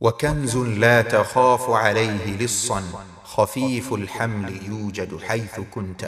وكنز لا تخاف عليه لصا خفيف الحمل يوجد حيث كنت.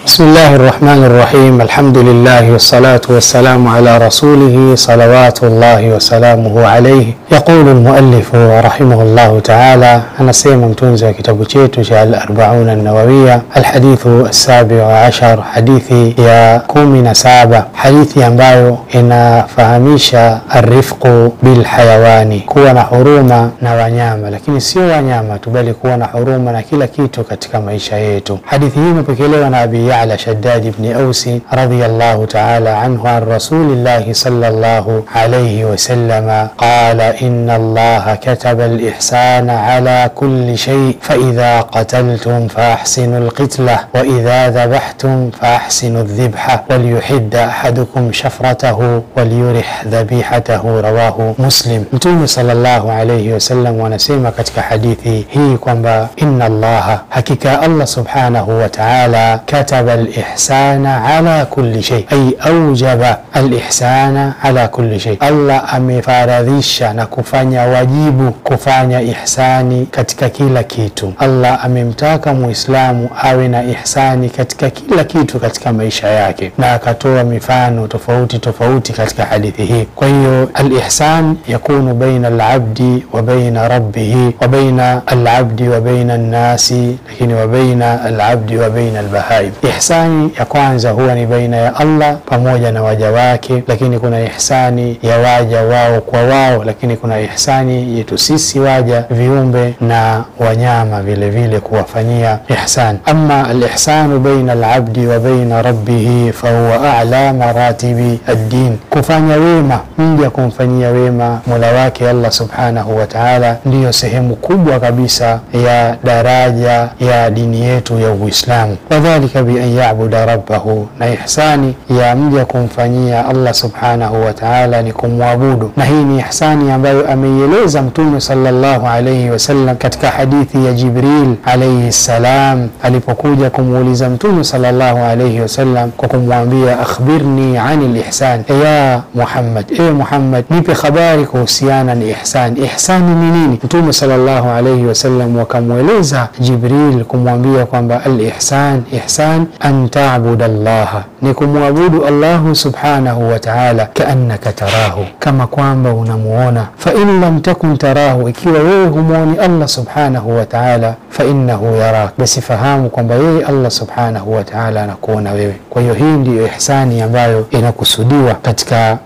بسم الله الرحمن الرحيم. الحمد لله والصلاة والسلام على رسوله صلوات الله وسلامه عليه. يقول المؤلف رحمه الله تعالى: أنا سيما متونزا كتاب chetu cha الأربعون النووية الحديث السابع عشر، حديثي ya 17, hadithi ambayo inafahamisha arifqu bil hayawani, kuwa na huruma na wanyama, lakini sio wanyama tu bali kuwa na huruma na kila kitu katika maisha yetu. Hadithi hii imepokelewa na Abi Ya'la Shaddad ibn Ausi radiyallahu ta'ala anhu an Rasulillahi sallallahu alayhi wa sallam qala: inna Allaha kataba al-ihsana ala kulli shay, fa idha qataltum fa ahsinu al-qitla wa idha dhabhtum fa ahsinu adh-dhibha wal yuhidda ahadukum shafratahu wal yurih dhabihatahu. Rawahu Muslim. Mtume sallallahu alayhi wa sallam wanasema katika hadithi hii kwamba inna Allaha, hakika Allah subhanahu wa ta'ala, kataba al-ihsana ala kulli shay, ay awjaba al-ihsana ala kulli shay. Allah amefaradhisha na kufanya wajibu kufanya ihsani katika kila kitu. Allah amemtaka Muislamu awe na ihsani katika kila kitu katika maisha yake, na akatoa mifano tofauti tofauti katika hadithi hii. Kwa hiyo al-ihsan yakunu baina al-abdi wa baina rabbih wa baina al-abdi wa baina an-nasi, lakini wa baina al-abdi wa baina al-bahaim. Ihsani ya kwanza huwa ni baina ya Allah pamoja na waja wake, lakini kuna ihsani ya waja wao kwa wao, lakini kuna ihsani yetu sisi waja viumbe na wanyama vile vile kuwafanyia ihsan. Amma al-ihsanu baina al-abdi wa baina rabbih fa huwa a'la maratibi ad-din, kufanya wema, mja kumfanyia wema Mola wake Allah subhanahu wa ta'ala, ndiyo sehemu kubwa kabisa ya daraja ya dini yetu ya Uislamu. Wadhalika bi an ya'budu rabbahu, na ihsani ya mja kumfanyia Allah subhanahu wa ta'ala ni kumwabudu, na hii ni ihsani ambayo ameieleza Mtume sallallahu alayhi wasallam katika hadithi ya Jibril alayhi salam alipokuja kumuuliza Mtume sallallahu alayhi wasallam kwa kumwambia akhbirni anil ihsan, ya Muhammad, ewe Muhammad, nipe habari kuhusiana na ihsan. Ihsani ni nini? Mtume sallallahu alayhi wasallam wakamueleza Jibril kumwambia kwamba al-ihsan, ihsan an ta'budu Allah, ni kumwabudu Allah subhanahu wa ta'ala kaannaka tarahu, kama kwamba unamuona. Fa in lam takun tarahu, ikiwa wewe humuoni Allah subhanahu wa ta'ala, fa innahu yarak, basi fahamu kwamba yeye Allah subhanahu wa ta'ala anakuona wewe. Kwa hiyo hii ndiyo ihsani ambayo inakusudiwa katika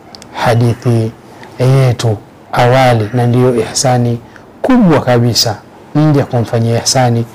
hadithi yetu awali, na ndiyo ihsani kubwa kabisa mja kumfanyia ihsani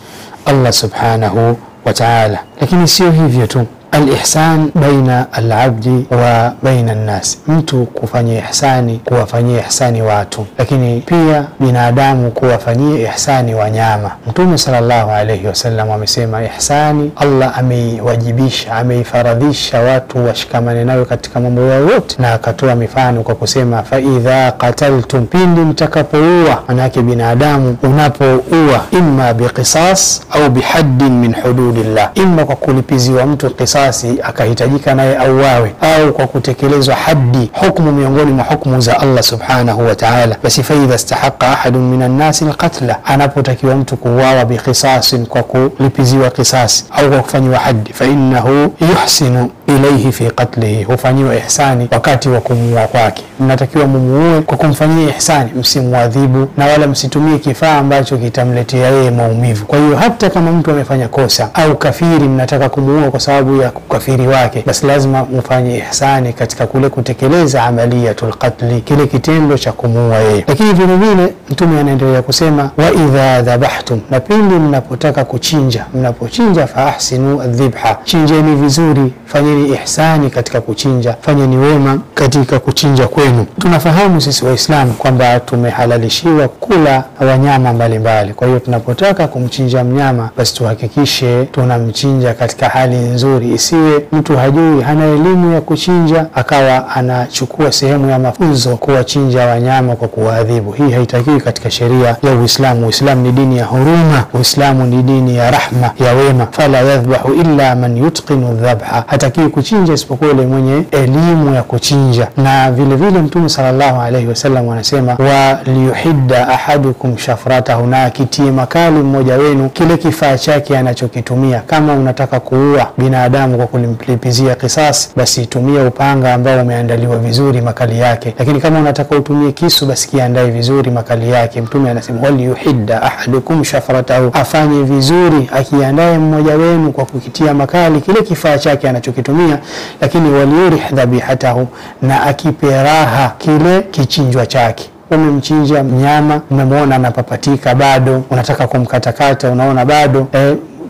Allah subhanahu wa ta'ala. Lakini sio hivyo tu, al-ihsan baina al-abdi wa baina an-nas, mtu kufanyia ihsani, kuwafanyia ihsani watu, lakini pia binadamu kuwafanyia ihsani wanyama. Mtume sallallahu alayhi wasallam amesema ihsani Allah ameiwajibisha, ameifaradhisha watu washikamane nayo katika mambo yao yote, na akatoa mifano kwa kusema fa idha qataltum, pindi mtakapoua. Manake binadamu unapoua, imma biqisas au bihaddin min hududillah, imma kwa kulipiziwa mtu qisas akahitajika naye auawe, au kwa kutekelezwa haddi, hukumu miongoni mwa hukumu za Allah subhanahu wa ta'ala. Basi fa idha istahaqqa ahadun minan nasi alqatla, anapotakiwa mtu kuuawa biqisasin, kwa kulipiziwa qisas au kwa kufanywa haddi, fa innahu yuhsinu ilayhi fi qatlihi, hufanyiwa ihsani wakati wa kumuua kwake. Mnatakiwa mumuue kwa kumfanyia ihsani, msimwadhibu na wala msitumie kifaa ambacho kitamletea yeye maumivu. Kwa hiyo hata kama mtu amefanya kosa au kafiri, mnataka kumuua kwa sababu ya ukafiri wake, basi lazima mfanye ihsani katika kule kutekeleza amaliyatul qatli, kile kitendo cha kumuua yeye. Lakini vile vile Mtume anaendelea kusema wa idha dhabhtum, na pindi mnapotaka kuchinja, mnapochinja fa ahsinu adh-dhibha, chinjeni vizuri, fanyeni ihsani katika kuchinja, fanyeni wema katika kuchinja kwenu. Tunafahamu sisi Waislamu kwamba tumehalalishiwa kula wanyama mbalimbali. Kwa hiyo tunapotaka kumchinja mnyama, basi tuhakikishe tunamchinja katika hali nzuri, isiwe mtu hajui, hana elimu ya kuchinja, akawa anachukua sehemu ya mafunzo kuwachinja wanyama kwa kuadhibu. Hii haitakiwi katika sheria ya Uislamu. Uislamu ni dini ya huruma, Uislamu ni dini ya rahma, ya wema. Fala yadhbahu illa man yutqinu dhabha, hatakiwi hafai kuchinja isipokuwa yule mwenye elimu ya kuchinja. Na vile vile Mtume sallallahu alayhi wasallam anasema wa liyuhidda ahadukum shafratahu, na akitie makali mmoja wenu kile kifaa chake anachokitumia. Kama unataka kuua binadamu kwa kulimlipizia kisasi, basi tumia upanga ambao umeandaliwa vizuri makali yake, lakini kama unataka utumie kisu, basi kiandae vizuri makali yake. Mtume anasema wa liyuhidda ahadukum shafratahu, afanye vizuri, akiandae mmoja wenu kwa kukitia makali kile kifaa chake anachokitumia, lakini waliyurih dhabihatahu, na akipe raha kile kichinjwa chake. Umemchinja mnyama, umemwona anapapatika, bado unataka kumkatakata, unaona bado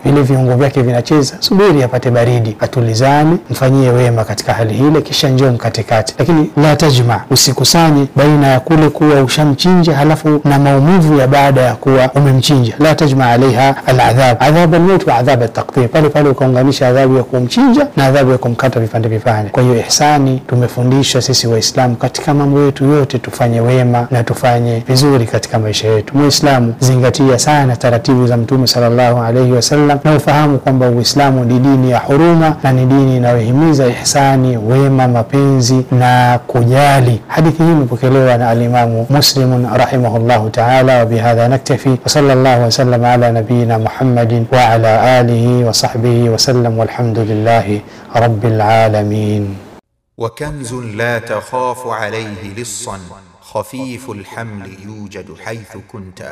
vile viungo vyake vinacheza, subiri apate baridi, atulizane, mfanyie wema katika hali hile, kisha njoo mkatikati. Lakini la tajma, usikusanye baina ya kule kuwa ushamchinja halafu na maumivu ya baada ya kuwa umemchinja. La tajma alaiha aladhab, adhab almaut wa adhab ataqtir, pale pale ukaunganisha adhabu ya kumchinja na adhabu ya kumkata vipande vipande. Kwa hiyo ihsani tumefundishwa sisi Waislamu katika mambo yetu yote tufanye wema na tufanye vizuri katika maisha yetu. Muislamu, zingatia sana taratibu za Mtume sallallahu alayhi wasallam, na ufahamu kwamba Uislamu ni dini ya huruma na ni dini inayohimiza ihsani, wema, mapenzi na kujali. Hadithi hii imepokelewa na al-Imam Muslim rahimahullahu ta'ala. Wa bihadha naktafi, wa sallallahu wa sallam ala nabiyyina Muhammadin wa ala alihi wa sahbihi wa sallam, walhamdulillahi rabbil alamin. وكنز لا تخاف عليه لصا خفيف الحمل يوجد حيث كنت.